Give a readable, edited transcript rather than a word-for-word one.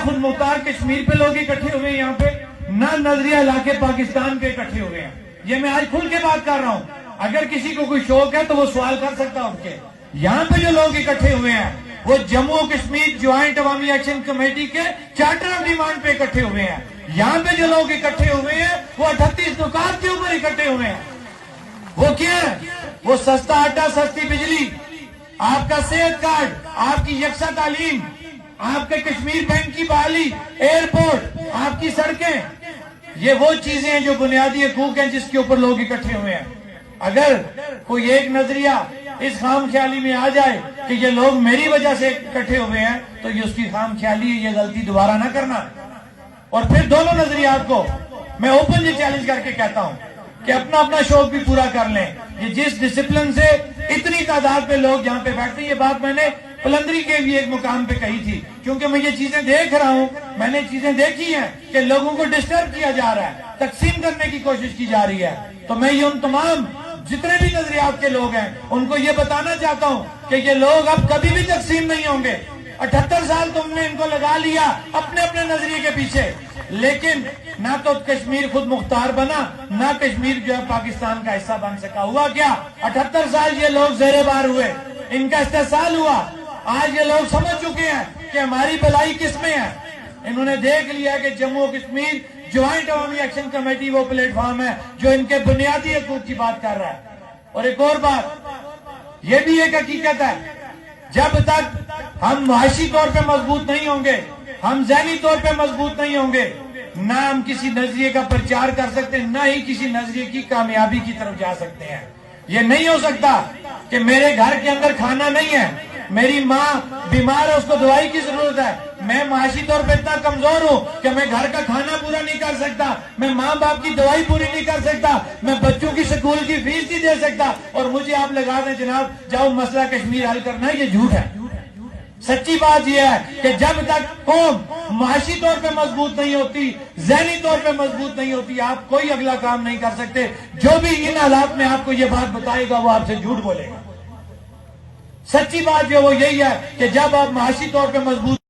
خود مختار کشمیر پہ لوگ اکٹھے ہوئے ہیں یہاں پہ، نہ نظریہ علاقے پاکستان پہ اکٹھے ہوئے ہیں. یہ میں آج کھل کے بات کر رہا ہوں. اگر کسی کو کوئی شوق ہے تو وہ سوال کر سکتا ہے. ان کے یہاں پہ جو لوگ اکٹھے ہوئے ہیں وہ جموں کشمیر جوائنٹ عوامی ایکشن کمیٹی کے چارٹر آف ڈیمانڈ پہ اکٹھے ہوئے ہیں. یہاں پہ جو لوگ اکٹھے ہوئے ہیں وہ 38 نکات کے اوپر اکٹھے ہوئے ہیں. وہ کیا ہے؟ وہ سستا آٹا، سستی بجلی، آپ کا صحت کارڈ، آپ کی یکساں تعلیم، آپ کے کشمیر بینک کی بحالی، ایئرپورٹ، آپ کی سڑکیں، یہ وہ چیزیں ہیں جو بنیادی حقوق ہیں جس کے اوپر لوگ اکٹھے ہوئے ہیں. اگر کوئی ایک نظریہ اس خام خیالی میں آ جائے کہ یہ لوگ میری وجہ سے اکٹھے ہوئے ہیں تو یہ اس کی خام خیالی ہے، یہ غلطی دوبارہ نہ کرنا. اور پھر دونوں نظریات کو میں اوپنلی چیلنج کر کے کہتا ہوں کہ اپنا اپنا شوق بھی پورا کر لیں. یہ جس ڈسپلن سے اتنی تعداد پہ لوگ یہاں پہ بیٹھتے ہیں، یہ بات میں نے پلندری کے بھی ایک مقام پہ کہی تھی، کیونکہ میں یہ چیزیں دیکھ رہا ہوں، میں نے چیزیں دیکھی ہیں کہ لوگوں کو ڈسٹرب کیا جا رہا ہے، تقسیم کرنے کی کوشش کی جا رہی ہے. تو میں یہ ان تمام جتنے بھی نظریات کے لوگ ہیں ان کو یہ بتانا چاہتا ہوں کہ یہ لوگ اب کبھی بھی تقسیم نہیں ہوں گے. 78 سال تم نے ان کو لگا لیا اپنے اپنے نظریے کے پیچھے، لیکن نہ تو کشمیر خود مختار بنا، نہ کشمیر جو ہے پاکستان کا حصہ بن سکا. ہوا کیا؟ 78 سال یہ لوگ زیر بار ہوئے، ان کا استحصال ہوا. آج یہ لوگ سمجھ چکے ہیں کہ ہماری بلائی کس میں ہے. انہوں نے دیکھ لیا کہ جموں کشمیر جوائنٹ عوامی ایکشن کمیٹی وہ پلیٹ فارم ہے جو ان کے بنیادی حقوق کی بات کر رہا ہے. اور ایک اور بات یہ بھی ایک حقیقت ہے، جب تک ہم معاشی طور پہ مضبوط نہیں ہوں گے، ہم ذہنی طور پہ مضبوط نہیں ہوں گے، نہ ہم کسی نظریے کا پرچار کر سکتے، نہ ہی کسی نظریے کی کامیابی کی طرف جا سکتے ہیں. یہ نہیں ہو سکتا کہ میرے گھر کے اندر کھانا نہیں ہے، میری ماں بیمار ہے، اس کو دوائی کی ضرورت ہے، میں معاشی طور پہ اتنا کمزور ہوں کہ میں گھر کا کھانا پورا نہیں کر سکتا، میں ماں باپ کی دوائی پوری نہیں کر سکتا، میں بچوں کی سکول کی فیس نہیں دے سکتا، اور مجھے آپ لگا دیں جناب جاؤ مسئلہ کشمیر حل کرنا ہے. یہ جھوٹ ہے. سچی بات یہ ہے کہ جب تک قوم معاشی طور پہ مضبوط نہیں ہوتی، ذہنی طور پہ مضبوط نہیں ہوتی، آپ کوئی اگلا کام نہیں کر سکتے. جو بھی ان حالات میں آپ کو یہ بات بتائے گا وہ آپ سے جھوٹ بولے گا. سچی بات جو وہ یہی ہے کہ جب آپ معاشی طور پہ مضبوط